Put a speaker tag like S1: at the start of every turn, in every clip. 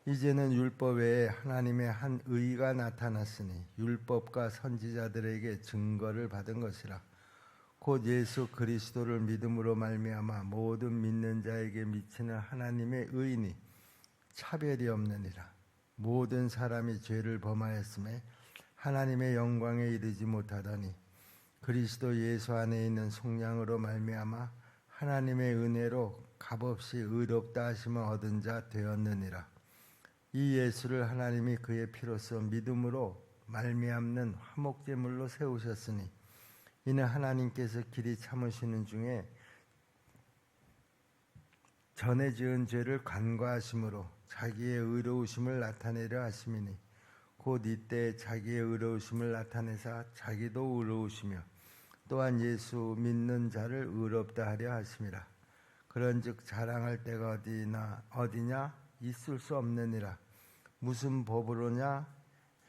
S1: 이제는 율법 외에 하나님의 한 의가 나타났으니 율법과 선지자들에게 증거를 받은 것이라. 곧 예수 그리스도를 믿음으로 말미암아 모든 믿는 자에게 미치는 하나님의 의니 차별이 없느니라. 모든 사람이 죄를 범하였음에 하나님의 영광에 이르지 못하더니 그리스도 예수 안에 있는 속량으로 말미암아 하나님의 은혜로 값없이 의롭다 하심을 얻은 자 되었느니라. 이 예수를 하나님이 그의 피로써 믿음으로 말미암는 화목제물로 세우셨으니 이는 하나님께서 길이 참으시는 중에 전에 지은 죄를 간과하심으로 자기의 의로우심을 나타내려 하심이니 곧 이때 자기의 의로우심을 나타내사 자기도 의로우시며 또한 예수 믿는 자를 의롭다 하려 하심이라. 그런즉 자랑할 때가 어디냐 있을 수 없느니라. 무슨 법으로냐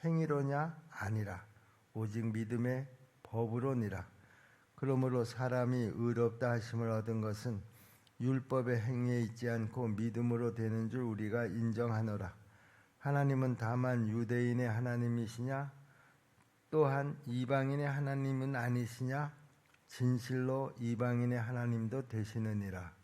S1: 행위로냐 아니라 오직 믿음의 법으로니라. 그러므로 사람이 의롭다 하심을 얻은 것은 율법의 행위에 있지 않고 믿음으로 되는 줄 우리가 인정하노라. 하나님은 다만 유대인의 하나님이시냐 또한 이방인의 하나님은 아니시냐 진실로 이방인의 하나님도 되시느니라.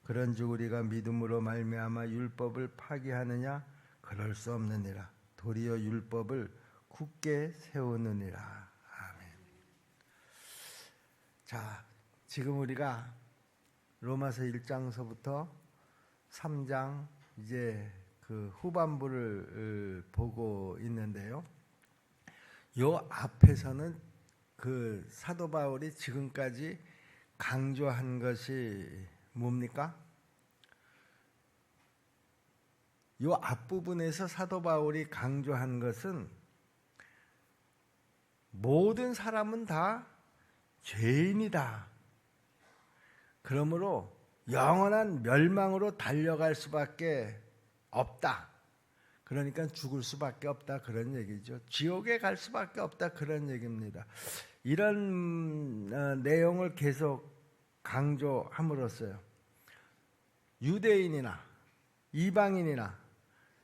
S1: 그런즉 우리가 믿음으로 말미암아 율법을 파기하느냐 그럴 수 없느니라. 도리어 율법을 굳게 세우느니라. 아멘. 자, 지금 우리가 로마서 1장서부터 3장 이제 그 후반부를 보고 있는데요. 요 앞에서는 그 사도 바울이 지금까지 강조한 것이 뭡니까? 요 앞부분에서 사도 바울이 강조한 것은 모든 사람은 다 죄인이다. 그러므로 영원한 멸망으로 달려갈 수밖에 없다. 그러니까 죽을 수밖에 없다 그런 얘기죠. 지옥에 갈 수밖에 없다 그런 얘기입니다. 이런 내용을 계속 강조함으로써요. 유대인이나 이방인이나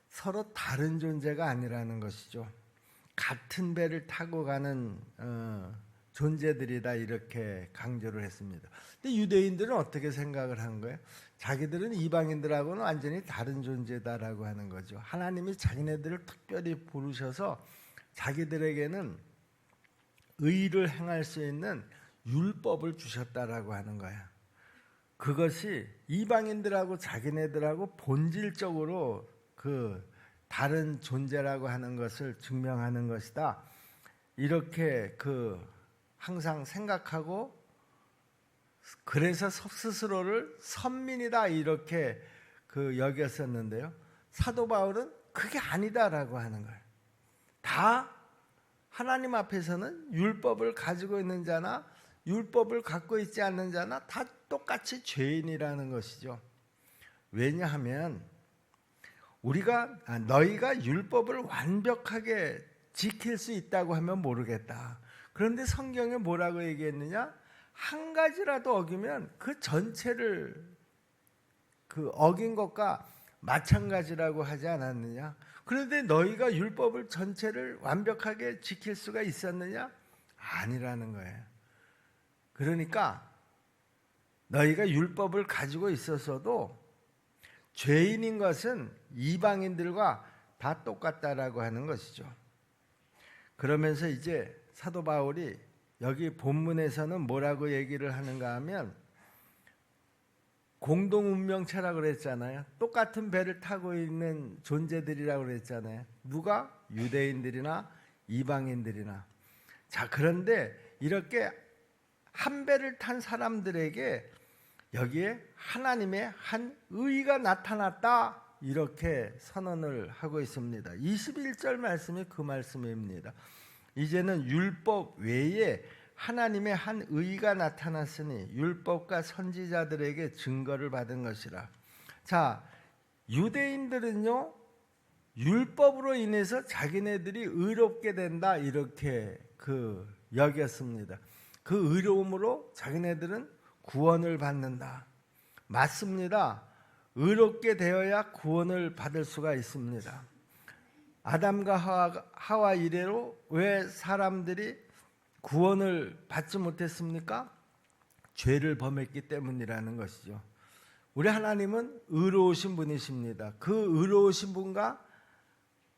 S1: 서로 다른 존재가 아니라는 것이죠. 같은 배를 타고 가는 존재들이다 이렇게 강조를 했습니다. 근데 유대인들은 어떻게 생각을 한 거예요? 자기들은 이방인들하고는 완전히 다른 존재다라고 하는 거죠. 하나님이 자기네들을 특별히 부르셔서 자기들에게는 의를 행할 수 있는 율법을 주셨다라고 하는 거야. 그것이 이방인들하고 자기네들하고 본질적으로 그 다른 존재라고 하는 것을 증명하는 것이다. 이렇게 항상 생각하고 그래서 스스로를 선민이다 이렇게 여겼었는데요. 사도 바울은 그게 아니다라고 하는 거예요. 다 하나님 앞에서는 율법을 가지고 있는 자나 율법을 갖고 있지 않는 자나 다 똑같이 죄인이라는 것이죠. 왜냐하면 너희가 율법을 완벽하게 지킬 수 있다고 하면 모르겠다. 그런데 성경에 뭐라고 얘기했느냐? 한 가지라도 어기면 그 전체를 어긴 것과 마찬가지라고 하지 않았느냐? 그런데 너희가 율법을 전체를 완벽하게 지킬 수가 있었느냐? 아니라는 거예요. 그러니까 너희가 율법을 가지고 있었어도 죄인인 것은 이방인들과 다 똑같다라고 하는 것이죠. 그러면서 이제 사도 바울이 여기 본문에서는 뭐라고 얘기를 하는가 하면 공동운명체라고 그랬잖아요. 똑같은 배를 타고 있는 존재들이라고 그랬잖아요. 누가? 유대인들이나 이방인들이나. 자, 그런데 이렇게 한 배를 탄 사람들에게 여기에 하나님의 한 의가 나타났다 이렇게 선언을 하고 있습니다. 21절 말씀이 그 말씀입니다. 이제는 율법 외에 하나님의 한 의가 나타났으니 율법과 선지자들에게 증거를 받은 것이라. 자, 유대인들은요 율법으로 인해서 자기네들이 의롭게 된다 이렇게 여겼습니다. 그 의로움으로 자기네들은 구원을 받는다. 맞습니다. 의롭게 되어야 구원을 받을 수가 있습니다. 아담과 하와 이래로 왜 사람들이 구원을 받지 못했습니까? 죄를 범했기 때문이라는 것이죠. 우리 하나님은 의로우신 분이십니다. 그 의로우신 분과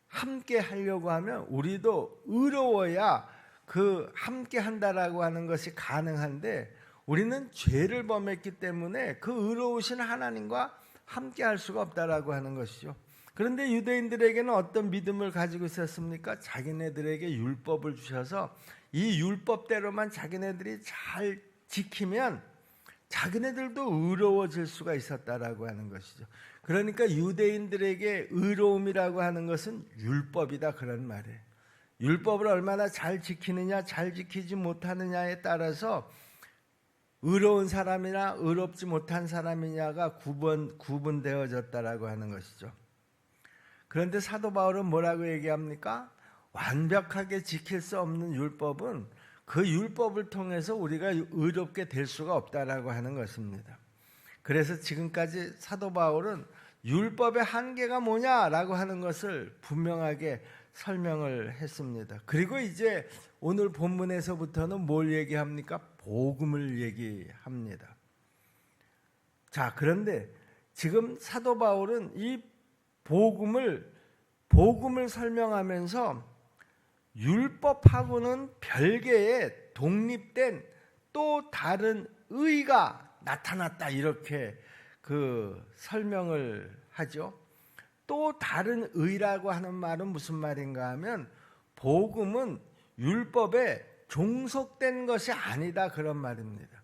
S1: 함께 하려고 하면 우리도 의로워야 그 함께 한다라고 하는 것이 가능한데, 우리는 죄를 범했기 때문에 그 의로우신 하나님과 함께 할 수가 없다라고 하는 것이죠. 그런데 유대인들에게는 어떤 믿음을 가지고 있었습니까? 자기네들에게 율법을 주셔서 이 율법대로만 자기네들이 잘 지키면 자기네들도 의로워질 수가 있었다라고 하는 것이죠. 그러니까 유대인들에게 의로움이라고 하는 것은 율법이다, 그런 말이에요. 율법을 얼마나 잘 지키느냐, 잘 지키지 못하느냐에 따라서 의로운 사람이나 의롭지 못한 사람이냐가 구분되어졌다라고 하는 것이죠. 그런데 사도 바울은 뭐라고 얘기합니까? 완벽하게 지킬 수 없는 율법은 그 율법을 통해서 우리가 의롭게 될 수가 없다라고 하는 것입니다. 그래서 지금까지 사도 바울은 율법의 한계가 뭐냐라고 하는 것을 분명하게 설명을 했습니다. 그리고 이제 오늘 본문에서부터는 뭘 얘기합니까? 복음을 얘기합니다. 자, 그런데 지금 사도 바울은 이 복음을 설명하면서 율법하고는 별개의 독립된 또 다른 의가 나타났다, 이렇게 그 설명을 하죠. 또 다른 의라고 하는 말은 무슨 말인가 하면, 복음은 율법에 종속된 것이 아니다, 그런 말입니다.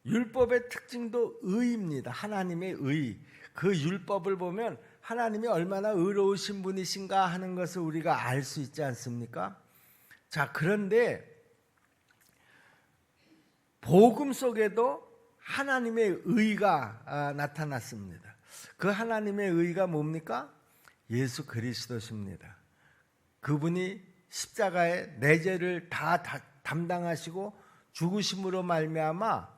S1: 율법의 특징도 의입니다. 하나님의 의. 그 율법을 보면 하나님이 얼마나 의로우신 분이신가 하는 것을 우리가 알 수 있지 않습니까? 자, 그런데 복음 속에도 하나님의 의가 나타났습니다. 그 하나님의 의가 뭡니까? 예수 그리스도십니다. 그분이 십자가에 내 죄를 다 담당하시고 죽으심으로 말미암아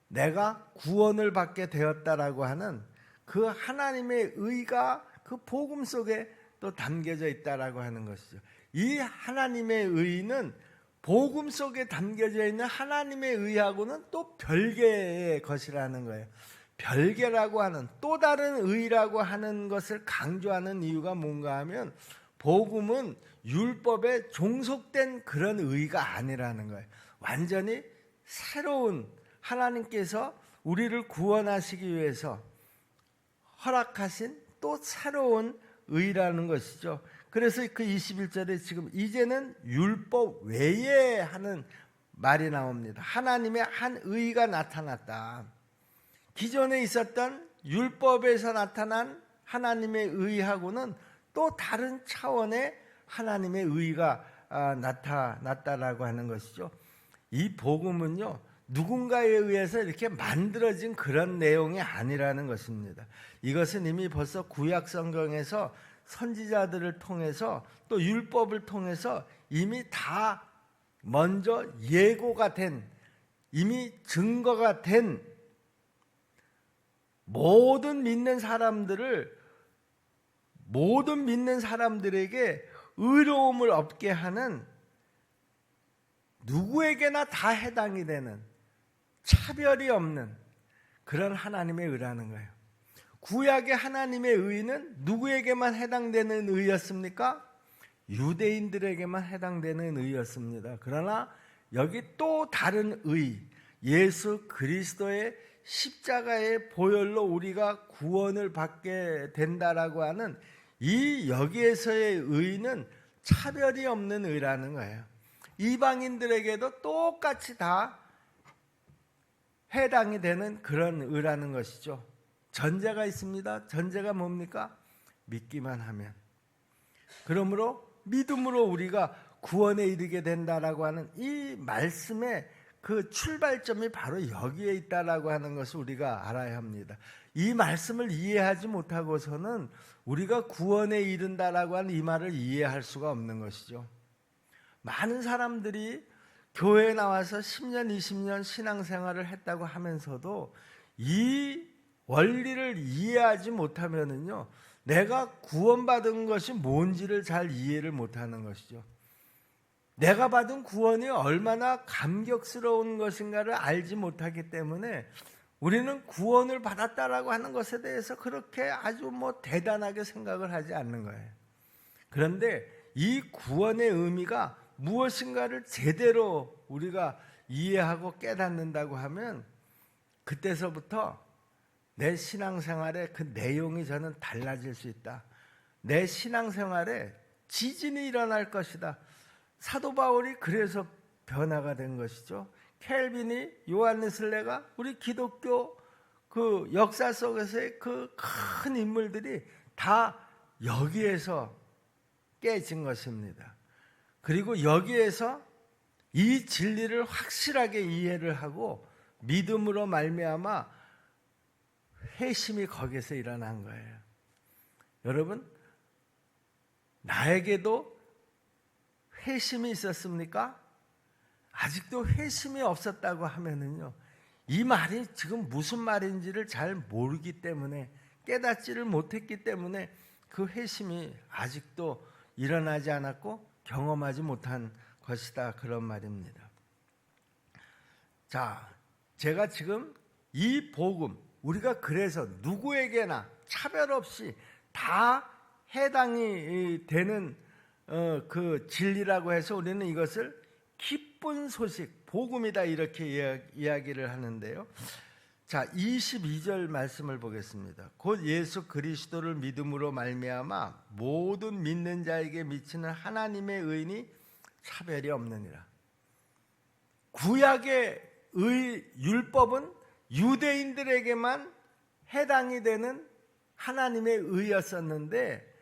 S1: 내가 구원을 받게 되었다라고 하는 그 하나님의 의가 그 복음 속에 또 담겨져 있다라고 하는 것이죠. 이 하나님의 의는 복음 속에 담겨져 있는 하나님의 의하고는 또 별개의 것이라는 거예요. 별개라고 하는, 또 다른 의라고 하는 것을 강조하는 이유가 뭔가 하면, 복음은 율법에 종속된 그런 의가 아니라는 거예요. 완전히 새로운, 하나님께서 우리를 구원하시기 위해서 허락하신 또 새로운 의라는 것이죠. 그래서 그 21절에 지금 이제는 율법 외에 하는 말이 나옵니다. 하나님의 한 의가 나타났다. 기존에 있었던 율법에서 나타난 하나님의 의하고는 또 다른 차원의 하나님의 의가 나타났다라고 하는 것이죠. 이 복음은요, 누군가에 의해서 이렇게 만들어진 그런 내용이 아니라는 것입니다. 이것은 이미 벌써 구약 성경에서 선지자들을 통해서 또 율법을 통해서 이미 다 먼저 예고가 된, 이미 증거가 된, 모든 믿는 사람들에게 의로움을 얻게 하는, 누구에게나 다 해당이 되는, 차별이 없는 그런 하나님의 의라는 거예요. 구약의 하나님의 의는 누구에게만 해당되는 의였습니까? 유대인들에게만 해당되는 의였습니다. 그러나 여기 또 다른 의, 예수 그리스도의 십자가의 보혈로 우리가 구원을 받게 된다라고 하는 이 여기에서의 의는 차별이 없는 의라는 거예요. 이방인들에게도 똑같이 다 해당이 되는 그런 의라는 것이죠. 전제가 있습니다. 전제가 뭡니까? 믿기만 하면. 그러므로 믿음으로 우리가 구원에 이르게 된다라고 하는 이 말씀의 그 출발점이 바로 여기에 있다라고 하는 것을 우리가 알아야 합니다. 이 말씀을 이해하지 못하고서는 우리가 구원에 이른다라고 하는 이 말을 이해할 수가 없는 것이죠. 많은 사람들이 교회에 나와서 10년, 20년 신앙생활을 했다고 하면서도 이 원리를 이해하지 못하면은요, 내가 구원받은 것이 뭔지를 잘 이해를 못하는 것이죠. 내가 받은 구원이 얼마나 감격스러운 것인가를 알지 못하기 때문에 우리는 구원을 받았다라고 하는 것에 대해서 그렇게 아주 대단하게 생각을 하지 않는 거예요. 그런데 이 구원의 의미가 무엇인가를 제대로 우리가 이해하고 깨닫는다고 하면 그때서부터 내 신앙생활의 그 내용이 저는 달라질 수 있다. 내 신앙생활에 지진이 일어날 것이다. 사도 바울이 그래서 변화가 된 것이죠. 켈빈이, 요한 웨슬레가, 우리 기독교 그 역사 속에서의 그 큰 인물들이 다 여기에서 깨진 것입니다. 그리고 여기에서 이 진리를 확실하게 이해를 하고 믿음으로 말미암아 회심이 거기서 일어난 거예요. 여러분, 나에게도 회심이 있었습니까? 아직도 회심이 없었다고 하면은요, 이 말이 지금 무슨 말인지를 잘 모르기 때문에, 깨닫지를 못했기 때문에 그 회심이 아직도 일어나지 않았고 경험하지 못한 것이다, 그런 말입니다. 자, 제가 지금 이 복음, 우리가 그래서 누구에게나 차별 없이 다 해당이 되는 그 진리라고 해서 우리는 이것을 기쁜 소식, 복음이다, 이렇게 이야기를 하는데요. 자, 22절 말씀을 보겠습니다. 곧 예수 그리스도를 믿음으로 말미암아 모든 믿는 자에게 미치는 하나님의 의인이 차별이 없느니라. 구약의 율법은 유대인들에게만 해당이 되는 하나님의 의였었는데,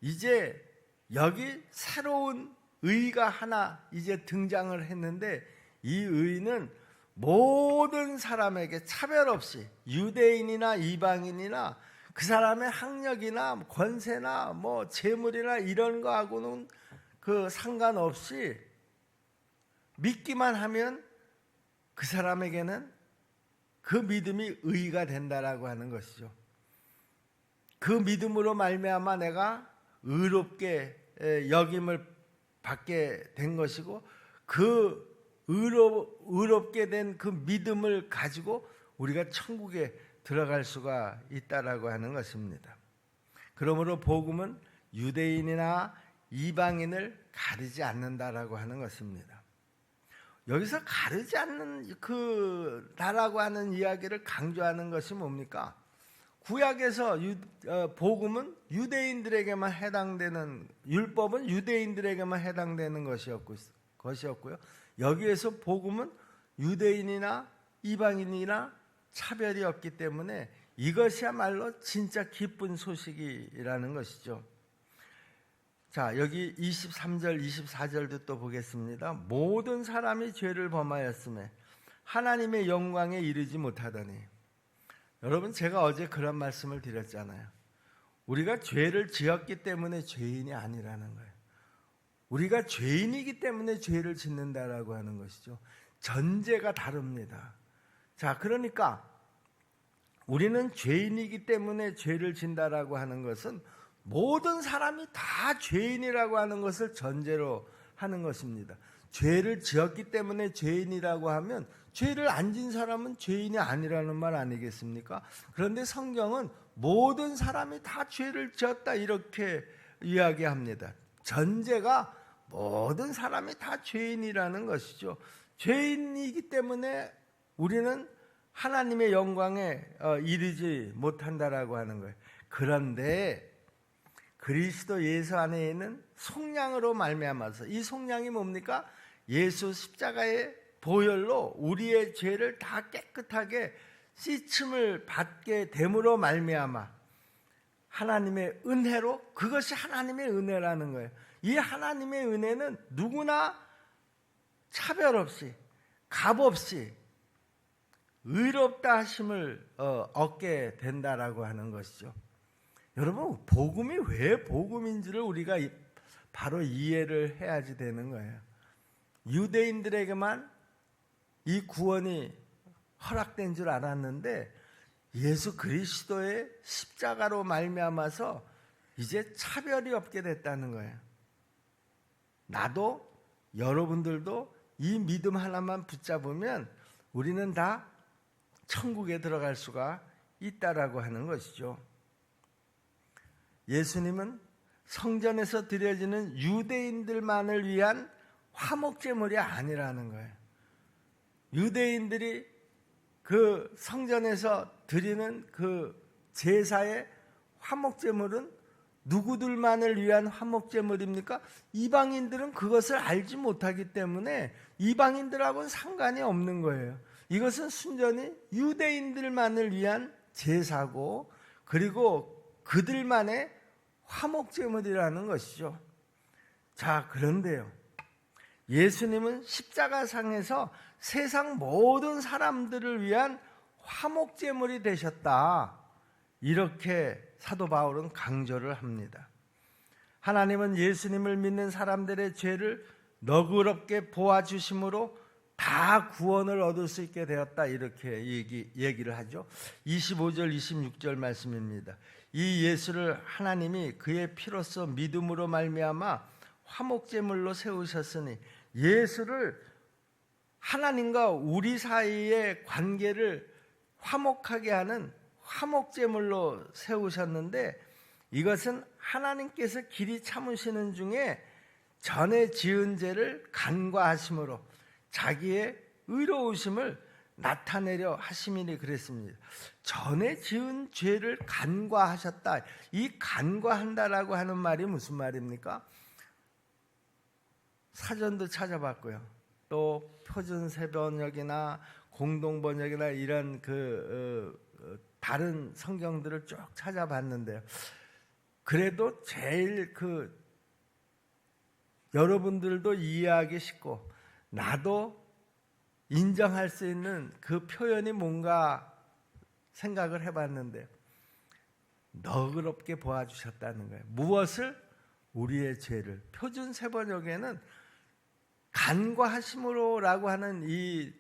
S1: 이제 여기 새로운 의가 하나 이제 등장을 했는데, 이 의는 모든 사람에게 차별 없이, 유대인이나 이방인이나 그 사람의 학력이나 권세나 재물이나 이런 거하고는 그 상관없이 믿기만 하면 그 사람에게는 그 믿음이 의가 된다라고 하는 것이죠. 그 믿음으로 말미암아 내가 의롭게 여김을 받게 된 것이고, 그 의롭게 된 그 믿음을 가지고 우리가 천국에 들어갈 수가 있다라고 하는 것입니다. 그러므로 복음은 유대인이나 이방인을 가리지 않는다라고 하는 것입니다. 여기서 가리지 않는 그다라고 하는 이야기를 강조하는 것이 뭡니까? 구약에서 복음은 유대인들에게만 해당되는, 율법은 유대인들에게만 해당되는 것이었고요. 여기에서 복음은 유대인이나 이방인이나 차별이 없기 때문에 이것이야말로 진짜 기쁜 소식이라는 것이죠. 자, 여기 23절 24절도 또 보겠습니다. 모든 사람이 죄를 범하였음에 하나님의 영광에 이르지 못하더니. 여러분, 제가 어제 그런 말씀을 드렸잖아요. 우리가 죄를 지었기 때문에 죄인이 아니라는 거예요. 우리가 죄인이기 때문에 죄를 짓는다라고 하는 것이죠. 전제가 다릅니다. 자, 그러니까 우리는 죄인이기 때문에 죄를 진다라고 하는 것은 모든 사람이 다 죄인이라고 하는 것을 전제로 하는 것입니다. 죄를 지었기 때문에 죄인이라고 하면 죄를 안 진 사람은 죄인이 아니라는 말 아니겠습니까? 그런데 성경은 모든 사람이 다 죄를 지었다, 이렇게 이야기합니다. 전제가 모든 사람이 다 죄인이라는 것이죠. 죄인이기 때문에 우리는 하나님의 영광에 이르지 못한다라고 하는 거예요. 그런데 그리스도 예수 안에 있는 속량으로 말미암아서, 이 속량이 뭡니까? 예수 십자가의 보혈로 우리의 죄를 다 깨끗하게 씻음을 받게 됨으로 말미암아 하나님의 은혜로, 그것이 하나님의 은혜라는 거예요. 이 하나님의 은혜는 누구나 차별 없이, 값 없이 의롭다 하심을 얻게 된다라고 하는 것이죠. 여러분, 복음이 왜 복음인지를 우리가 바로 이해를 해야지 되는 거예요. 유대인들에게만 이 구원이 허락된 줄 알았는데, 예수 그리스도의 십자가로 말미암아서 이제 차별이 없게 됐다는 거예요. 나도 여러분들도 이 믿음 하나만 붙잡으면 우리는 다 천국에 들어갈 수가 있다라고 하는 것이죠. 예수님은 성전에서 드려지는 유대인들만을 위한 화목제물이 아니라는 거예요. 유대인들이 그 성전에서 드리는 그 제사의 화목제물은 누구들만을 위한 화목제물입니까? 이방인들은 그것을 알지 못하기 때문에 이방인들하고는 상관이 없는 거예요. 이것은 순전히 유대인들만을 위한 제사고, 그리고 그들만의 화목제물이라는 것이죠. 자, 그런데요, 예수님은 십자가상에서 세상 모든 사람들을 위한 화목제물이 되셨다, 이렇게 사도 바울은 강조를 합니다. 하나님은 예수님을 믿는 사람들의 죄를 너그럽게 보아주심으로 다 구원을 얻을 수 있게 되었다, 이렇게 얘기를 하죠. 25절 26절 말씀입니다. 이 예수를 하나님이 그의 피로써 믿음으로 말미암아 화목제물로 세우셨으니, 예수를 하나님과 우리 사이의 관계를 화목하게 하는 화목제물로 세우셨는데, 이것은 하나님께서 길이 참으시는 중에 전에 지은 죄를 간과하심으로 자기의 의로우심을 나타내려 하심이니 그랬습니다. 전에 지은 죄를 간과하셨다. 이 간과한다라고 하는 말이 무슨 말입니까? 사전도 찾아봤고요. 또 표준세번역이나 공동번역이나 이런 다른 성경들을 쭉 찾아봤는데요. 그래도 제일 여러분들도 이해하기 쉽고 나도 인정할 수 있는 그 표현이 뭔가 생각을 해봤는데요. 너그럽게 보아주셨다는 거예요. 무엇을? 우리의 죄를. 표준세번역에는 간과하심으로라고 하는 이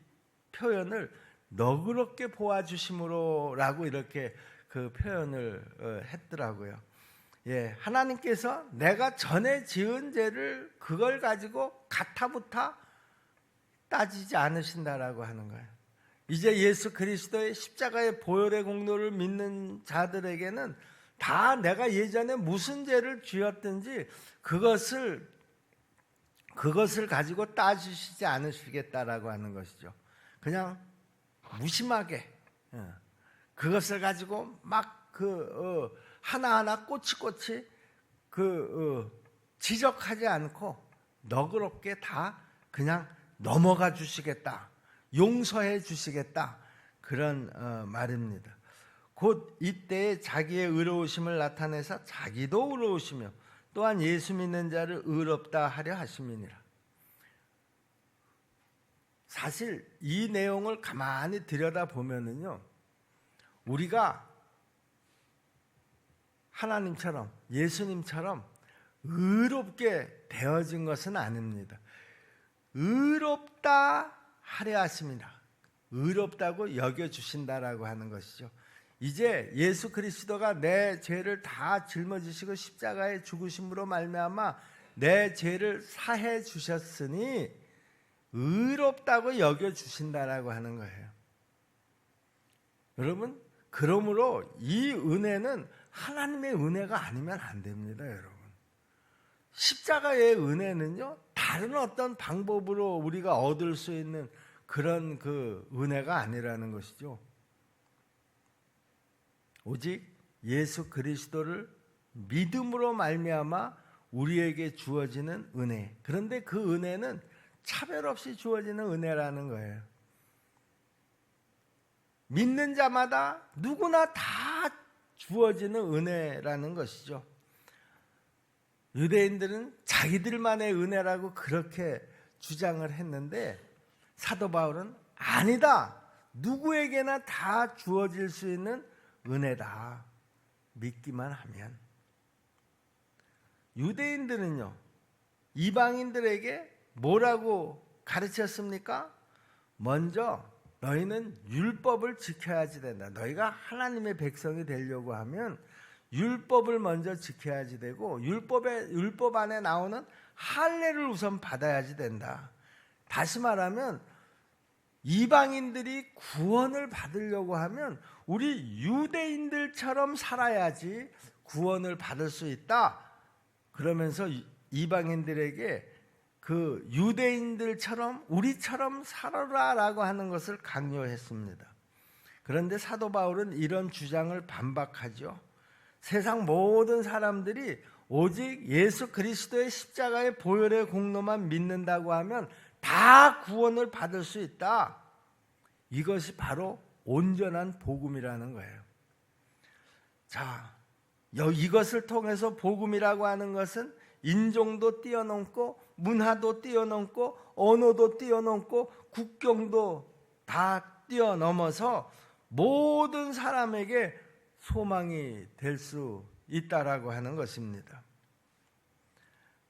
S1: 표현을 너그럽게 보아주심으로라고 이렇게 그 표현을 했더라고요. 예, 하나님께서 내가 전에 지은 죄를 그걸 가지고 가타부타 따지지 않으신다라고 하는 거예요. 이제 예수 그리스도의 십자가의 보혈의 공로를 믿는 자들에게는 다 내가 예전에 무슨 죄를 지었든지 그것을 가지고 따지시지 않으시겠다라고 하는 것이죠. 그냥 무심하게 그것을 가지고 막 하나하나 꼬치꼬치 지적하지 않고 너그럽게 다 그냥 넘어가 주시겠다, 용서해 주시겠다, 그런 말입니다. 곧 이때에 자기의 의로우심을 나타내서 자기도 의로우시며 또한 예수 믿는 자를 의롭다 하려 하심이니라. 사실 이 내용을 가만히 들여다보면은요, 우리가 하나님처럼 예수님처럼 의롭게 되어진 것은 아닙니다. 의롭다 하려 하십니다. 의롭다고 여겨주신다라고 하는 것이죠. 이제 예수 그리스도가 내 죄를 다 짊어지시고 십자가에 죽으심으로 말미암아 내 죄를 사해 주셨으니 의롭다고 여겨주신다라고 하는 거예요. 여러분, 그러므로 이 은혜는 하나님의 은혜가 아니면 안 됩니다, 여러분. 십자가의 은혜는요, 다른 어떤 방법으로 우리가 얻을 수 있는 그런 은혜가 아니라는 것이죠. 오직 예수 그리스도를 믿음으로 말미암아 우리에게 주어지는 은혜. 그런데 그 은혜는 차별 없이 주어지는 은혜라는 거예요. 믿는 자마다 누구나 다 주어지는 은혜라는 것이죠. 유대인들은 자기들만의 은혜라고 그렇게 주장을 했는데 사도 바울은 아니다, 누구에게나 다 주어질 수 있는 은혜다, 믿기만 하면. 유대인들은요, 이방인들에게 뭐라고 가르쳤습니까? 먼저 너희는 율법을 지켜야지 된다. 너희가 하나님의 백성이 되려고 하면 율법을 먼저 지켜야지 되고 율법 안에 나오는 할례를 우선 받아야지 된다. 다시 말하면 이방인들이 구원을 받으려고 하면 우리 유대인들처럼 살아야지 구원을 받을 수 있다. 그러면서 이방인들에게 그 유대인들처럼 우리처럼 살아라라고 하는 것을 강요했습니다. 그런데 사도 바울은 이런 주장을 반박하죠. 세상 모든 사람들이 오직 예수 그리스도의 십자가의 보혈의 공로만 믿는다고 하면 다 구원을 받을 수 있다. 이것이 바로 온전한 복음이라는 거예요. 자, 이것을 통해서 복음이라고 하는 것은 인종도 뛰어넘고 문화도 뛰어넘고 언어도 뛰어넘고 국경도 다 뛰어넘어서 모든 사람에게 소망이 될 수 있다라고 하는 것입니다.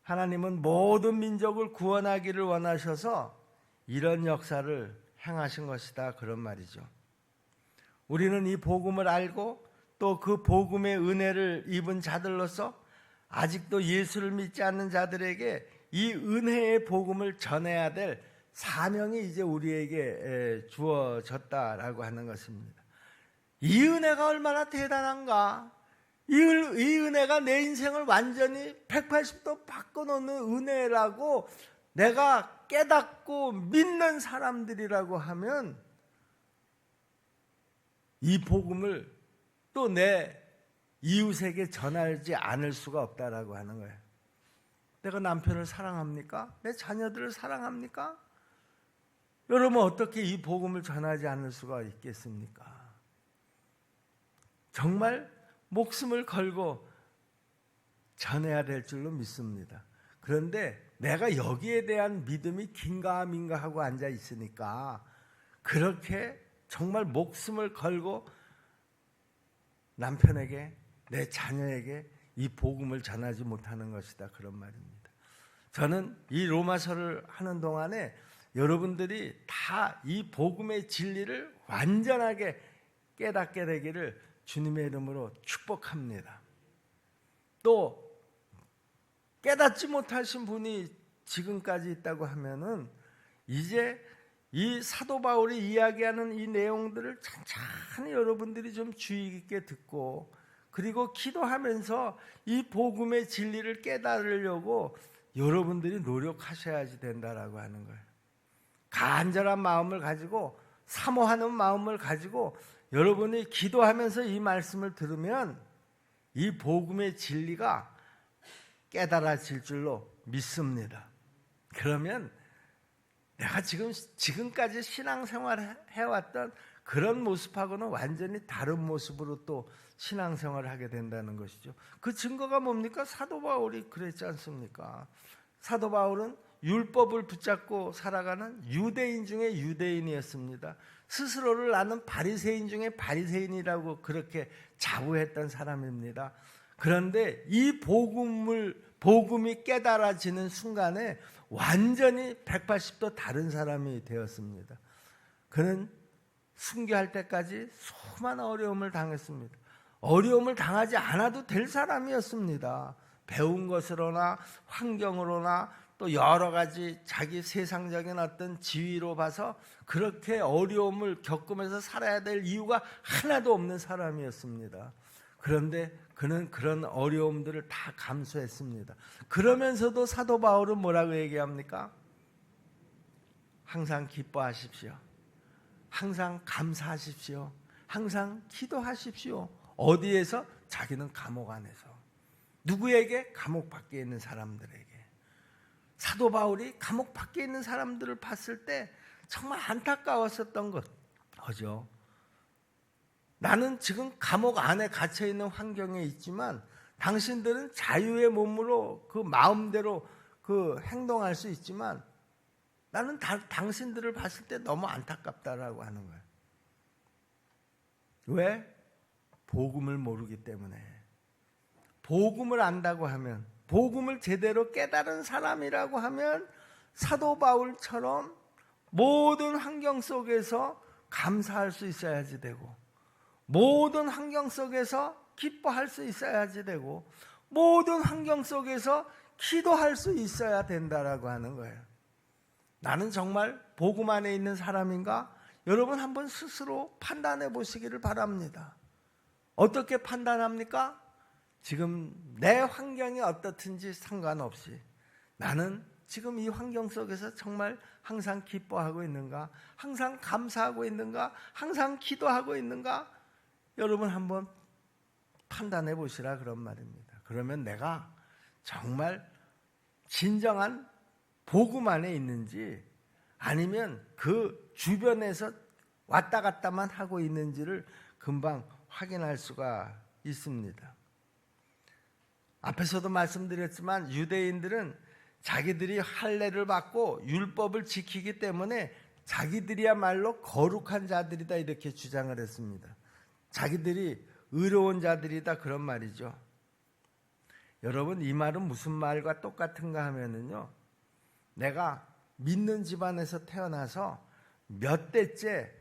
S1: 하나님은 모든 민족을 구원하기를 원하셔서 이런 역사를 행하신 것이다, 그런 말이죠. 우리는 이 복음을 알고 또 그 복음의 은혜를 입은 자들로서 아직도 예수를 믿지 않는 자들에게 이 은혜의 복음을 전해야 될 사명이 이제 우리에게 주어졌다라고 하는 것입니다. 이 은혜가 얼마나 대단한가? 이 은혜가 내 인생을 완전히 180도 바꿔놓는 은혜라고 내가 깨닫고 믿는 사람들이라고 하면 이 복음을 또 내 이웃에게 전하지 않을 수가 없다라고 하는 거예요. 내가 남편을 사랑합니까? 내 자녀들을 사랑합니까? 여러분 어떻게 이 복음을 전하지 않을 수가 있겠습니까? 정말 목숨을 걸고 전해야 될 줄로 믿습니다. 그런데 내가 여기에 대한 믿음이 긴가민가 하고 앉아 있으니까 그렇게 정말 목숨을 걸고 남편에게 내 자녀에게 이 복음을 전하지 못하는 것이다, 그런 말입니다. 저는 이 로마서를 하는 동안에 여러분들이 다 이 복음의 진리를 완전하게 깨닫게 되기를 주님의 이름으로 축복합니다. 또 깨닫지 못하신 분이 지금까지 있다고 하면은 이제 이 사도 바울이 이야기하는 이 내용들을 천천히 여러분들이 좀 주의 깊게 듣고 그리고 기도하면서 이 복음의 진리를 깨달으려고 여러분들이 노력하셔야지 된다라고 하는 거예요. 간절한 마음을 가지고 사모하는 마음을 가지고 여러분이 기도하면서 이 말씀을 들으면 이 복음의 진리가 깨달아질 줄로 믿습니다. 그러면 내가 지금까지 신앙생활을 해왔던 그런 모습하고는 완전히 다른 모습으로 또 신앙생활을 하게 된다는 것이죠. 그 증거가 뭡니까? 사도 바울이 그랬지 않습니까? 사도 바울은 율법을 붙잡고 살아가는 유대인 중에 유대인이었습니다. 스스로를 나는 바리새인 중에 바리새인이라고 그렇게 자부했던 사람입니다. 그런데 이 복음이 깨달아지는 순간에 완전히 180도 다른 사람이 되었습니다. 그는 순교할 때까지 수많은 어려움을 당했습니다. 어려움을 당하지 않아도 될 사람이었습니다. 배운 것으로나 환경으로나 또 여러 가지 자기 세상적인 어떤 지위로 봐서 그렇게 어려움을 겪으면서 살아야 될 이유가 하나도 없는 사람이었습니다. 그런데 그는 그런 어려움들을 다 감수했습니다. 그러면서도 사도 바울은 뭐라고 얘기합니까? 항상 기뻐하십시오. 항상 감사하십시오. 항상 기도하십시오. 어디에서? 자기는 감옥 안에서. 누구에게? 감옥 밖에 있는 사람들에게. 사도 바울이 감옥 밖에 있는 사람들을 봤을 때 정말 안타까웠었던 거죠. 나는 지금 감옥 안에 갇혀 있는 환경에 있지만 당신들은 자유의 몸으로 그 마음대로 그 행동할 수 있지만 나는 당신들을 봤을 때 너무 안타깝다라고 하는 거예요. 왜? 복음을 모르기 때문에. 복음을 안다고 하면, 복음을 제대로 깨달은 사람이라고 하면 사도 바울처럼 모든 환경 속에서 감사할 수 있어야지 되고, 모든 환경 속에서 기뻐할 수 있어야지 되고, 모든 환경 속에서 기도할 수 있어야 된다라고 하는 거예요. 나는 정말 복음 안에 있는 사람인가? 여러분 한번 스스로 판단해 보시기를 바랍니다. 어떻게 판단합니까? 지금 내 환경이 어떻든지 상관없이 나는 지금 이 환경 속에서 정말 항상 기뻐하고 있는가? 항상 감사하고 있는가? 항상 기도하고 있는가? 여러분 한번 판단해 보시라 그런 말입니다. 그러면 내가 정말 진정한 복음 안에 있는지 아니면 그 주변에서 왔다 갔다만 하고 있는지를 금방 확인할 수가 있습니다. 앞에서도 말씀드렸지만 유대인들은 자기들이 할례를 받고 율법을 지키기 때문에 자기들이야말로 거룩한 자들이다 이렇게 주장을 했습니다. 자기들이 의로운 자들이다 그런 말이죠. 여러분 이 말은 무슨 말과 똑같은가 하면은요, 내가 믿는 집안에서 태어나서 몇 대째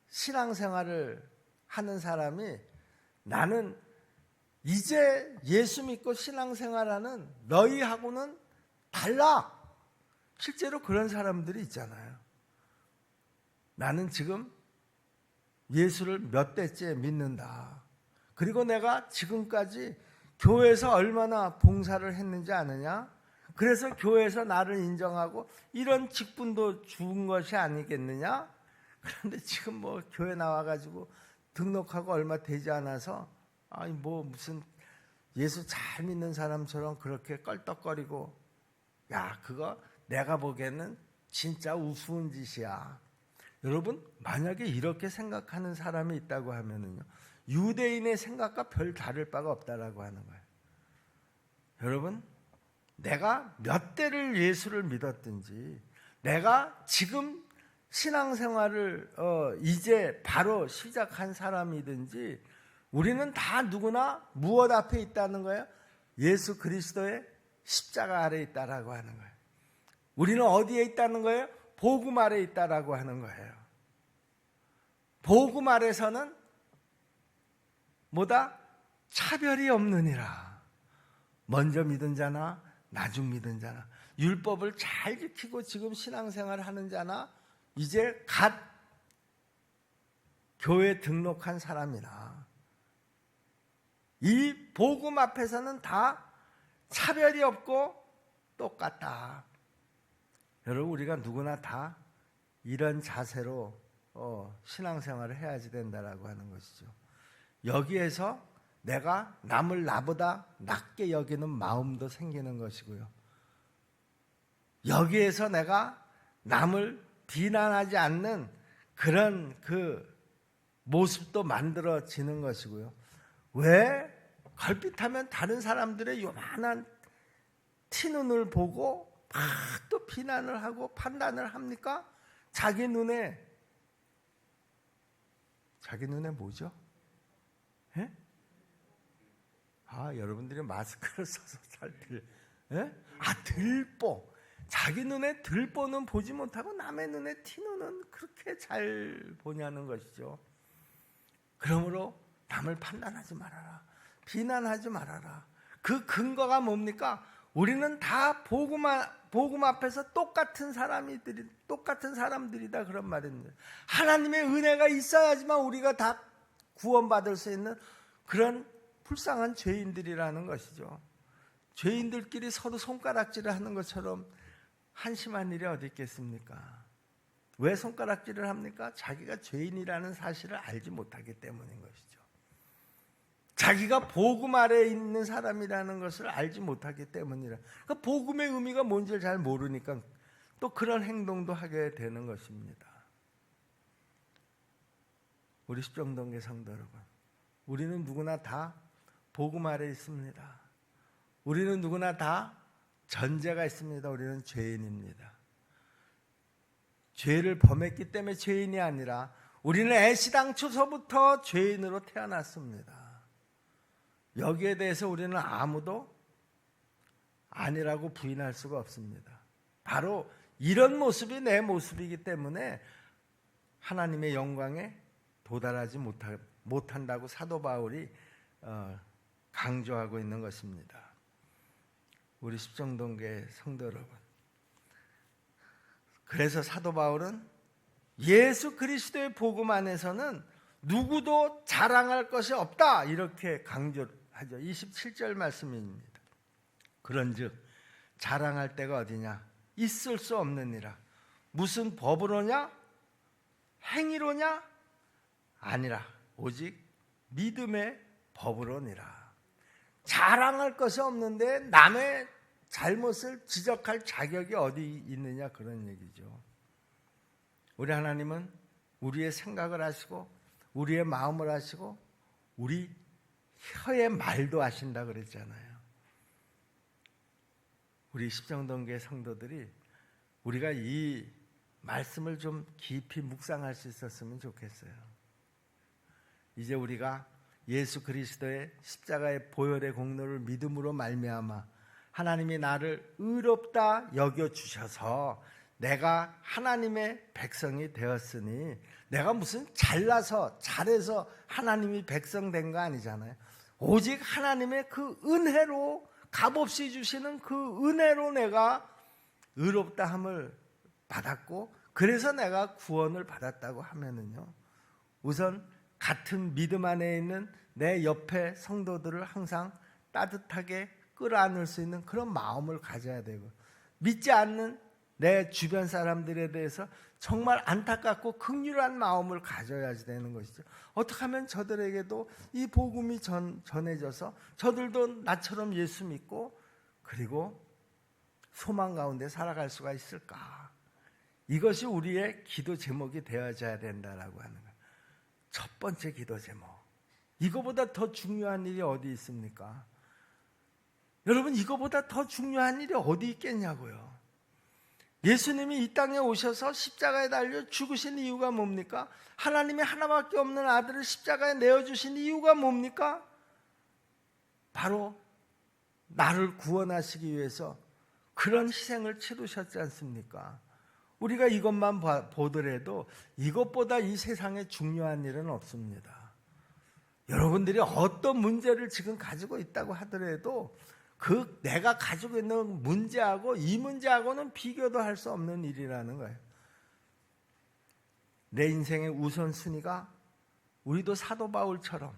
S1: 신앙생활을 하는 사람이 나는 이제 예수 믿고 신앙생활하는 너희하고는 달라. 실제로 그런 사람들이 있잖아요. 나는 지금 예수를 몇 대째 믿는다. 그리고 내가 지금까지 교회에서 얼마나 봉사를 했는지 아느냐? 그래서 교회에서 나를 인정하고 이런 직분도 준 것이 아니겠느냐? 그런데 지금 뭐 교회 나와가지고 등록하고 얼마 되지 않아서 아니 뭐 무슨 예수 잘 믿는 사람처럼 그렇게 껄떡거리고, 야 그거 내가 보기에는 진짜 우스운 짓이야. 여러분 만약에 이렇게 생각하는 사람이 있다고 하면은요, 유대인의 생각과 별 다를 바가 없다라고 하는 거예요. 여러분 내가 몇 대를 예수를 믿었든지, 내가 지금 신앙생활을 이제 바로 시작한 사람이든지, 우리는 다 누구나 무엇 앞에 있다는 거예요? 예수 그리스도의 십자가 아래 있다라고 하는 거예요. 우리는 어디에 있다는 거예요? 복음 아래 있다라고 하는 거예요. 복음 아래서는 뭐다? 차별이 없느니라. 먼저 믿은 자나 나중 믿은 자나, 율법을 잘 지키고 지금 신앙생활을 하는 자나, 이제 갓 교회 등록한 사람이나, 이 복음 앞에서는 다 차별이 없고 똑같다. 여러분 우리가 누구나 다 이런 자세로 신앙생활을 해야지 된다라고 하는 것이죠. 여기에서 내가 남을 나보다 낮게 여기는 마음도 생기는 것이고요, 여기에서 내가 남을 비난하지 않는 그런 그 모습도 만들어지는 것이고요. 왜 걸핏하면 다른 사람들의 요만한 티눈을 보고 막 또 비난을 하고 판단을 합니까? 자기 눈에 뭐죠? 예? 여러분들이 마스크를 써서 잘 들보. 자기 눈에 들보는 보지 못하고 남의 눈에 티눈은 그렇게 잘 보냐는 것이죠. 그러므로 남을 판단하지 말아라. 비난하지 말아라. 그 근거가 뭡니까? 우리는 다 복음 앞에서 똑같은 사람들이다 그런 말입니다. 하나님의 은혜가 있어야지만 우리가 다 구원받을 수 있는 그런 불쌍한 죄인들이라는 것이죠. 죄인들끼리 서로 손가락질을 하는 것처럼 한심한 일이 어디 있겠습니까? 왜 손가락질을 합니까? 자기가 죄인이라는 사실을 알지 못하기 때문인 것이죠. 자기가 복음 아래에 있는 사람이라는 것을 알지 못하기 때문이라. 그러니까 복음의 의미가 뭔지를 잘 모르니까 또 그런 행동도 하게 되는 것입니다. 우리 십정동계 성도 여러분, 우리는 누구나 다 복음 아래에 있습니다. 우리는 누구나 다 전제가 있습니다. 우리는 죄인입니다. 죄를 범했기 때문에 죄인이 아니라 우리는 애시당초서부터 죄인으로 태어났습니다. 여기에 대해서 우리는 아무도 아니라고 부인할 수가 없습니다. 바로 이런 모습이 내 모습이기 때문에 하나님의 영광에 도달하지 못한다고 사도 바울이 강조하고 있는 것입니다. 우리 십정동교회 성도 여러분, 그래서 사도 바울은 예수 그리스도의 복음 안에서는 누구도 자랑할 것이 없다 이렇게 강조하죠. 27절 말씀입니다. 그런즉 자랑할 데가 어디냐? 있을 수 없느니라. 무슨 법으로냐? 행위로냐? 아니라 오직 믿음의 법으로니라. 자랑할 것이 없는데 남의 잘못을 지적할 자격이 어디 있느냐, 그런 얘기죠. 우리 하나님은 우리의 생각을 하시고 우리의 마음을 하시고 우리 혀의 말도 하신다 그랬잖아요. 우리 십정동교회 성도들이 우리가 이 말씀을 좀 깊이 묵상할 수 있었으면 좋겠어요. 이제 우리가 예수 그리스도의 십자가의 보혈의 공로를 믿음으로 말미암아 하나님이 나를 의롭다 여겨주셔서 내가 하나님의 백성이 되었으니, 내가 무슨 잘나서 잘해서 하나님이 백성 된 거 아니잖아요. 오직 하나님의 그 은혜로, 값없이 주시는 그 은혜로 내가 의롭다함을 받았고, 그래서 내가 구원을 받았다고 하면은요, 우선 같은 믿음 안에 있는 내 옆에 성도들을 항상 따뜻하게 끌어안을 수 있는 그런 마음을 가져야 되고, 믿지 않는 내 주변 사람들에 대해서 정말 안타깝고 긍휼한 마음을 가져야지 되는 것이죠. 어떻게 하면 저들에게도 이 복음이 전해져서 저들도 나처럼 예수 믿고 그리고 소망 가운데 살아갈 수가 있을까? 이것이 우리의 기도 제목이 되어져야 된다라고 하는 거예요. 첫 번째 기도 제목. 이거보다 더 중요한 일이 어디 있습니까? 여러분, 이거보다 더 중요한 일이 어디 있겠냐고요. 예수님이 이 땅에 오셔서 십자가에 달려 죽으신 이유가 뭡니까? 하나님이 하나밖에 없는 아들을 십자가에 내어주신 이유가 뭡니까? 바로 나를 구원하시기 위해서 그런 희생을 치르셨지 않습니까? 우리가 이것만 보더라도 이것보다 이 세상에 중요한 일은 없습니다. 여러분들이 어떤 문제를 지금 가지고 있다고 하더라도 그 내가 가지고 있는 문제하고 이 문제하고는 비교도 할 수 없는 일이라는 거예요. 내 인생의 우선순위가 우리도 사도 바울처럼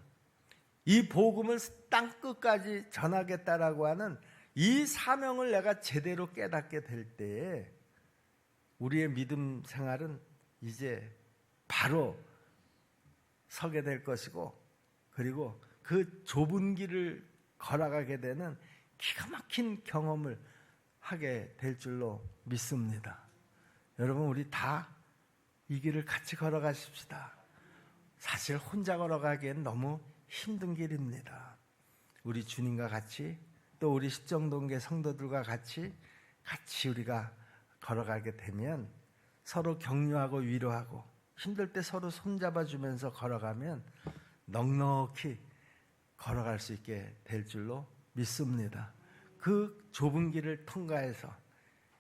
S1: 이 복음을 땅 끝까지 전하겠다라고 하는 이 사명을 내가 제대로 깨닫게 될 때에 우리의 믿음 생활은 이제 바로 서게 될 것이고, 그리고 그 좁은 길을 걸어가게 되는 기가 막힌 경험을 하게 될 줄로 믿습니다. 여러분, 우리 다 이 길을 같이 걸어가십시다. 사실 혼자 걸어가기엔 너무 힘든 길입니다. 우리 주님과 같이, 또 우리 십정동계 성도들과 같이 우리가 걸어가게 되면 서로 격려하고 위로하고 힘들 때 서로 손잡아주면서 걸어가면 넉넉히 걸어갈 수 있게 될 줄로 믿습니다. 그 좁은 길을 통과해서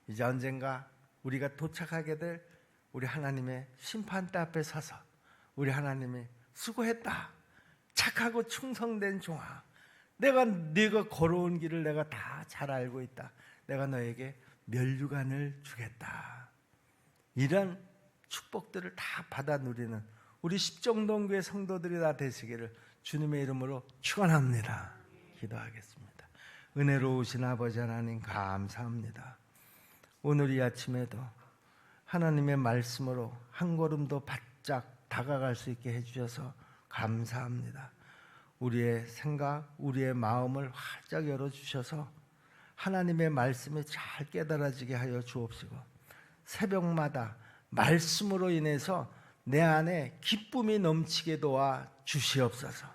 S1: 이제 언젠가 우리가 도착하게 될 우리 하나님의 심판대 앞에 서서 우리 하나님이 수고했다, 착하고 충성된 종아, 네가 걸어온 길을 내가 다 잘 알고 있다, 내가 너에게 면류관을 주겠다, 이런 축복들을 다 받아 누리는 우리 십정동교회 성도들이 다 되시기를 주님의 이름으로 축원합니다. 기도하겠습니다. 은혜로우신 아버지 하나님, 감사합니다. 오늘 이 아침에도 하나님의 말씀으로 한 걸음도 바짝 다가갈 수 있게 해주셔서 감사합니다. 우리의 생각, 우리의 마음을 활짝 열어주셔서 하나님의 말씀이 잘 깨달아지게 하여 주옵시고, 새벽마다 말씀으로 인해서 내 안에 기쁨이 넘치게 도와 주시옵소서.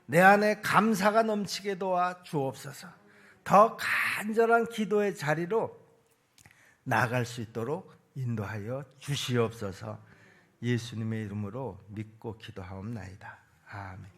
S1: 내 안에 감사가 넘치게 도와 주옵소서. 더 간절한 기도의 자리로 나아갈 수 있도록 인도하여 주시옵소서. 예수님의 이름으로 믿고 기도하옵나이다. 아멘.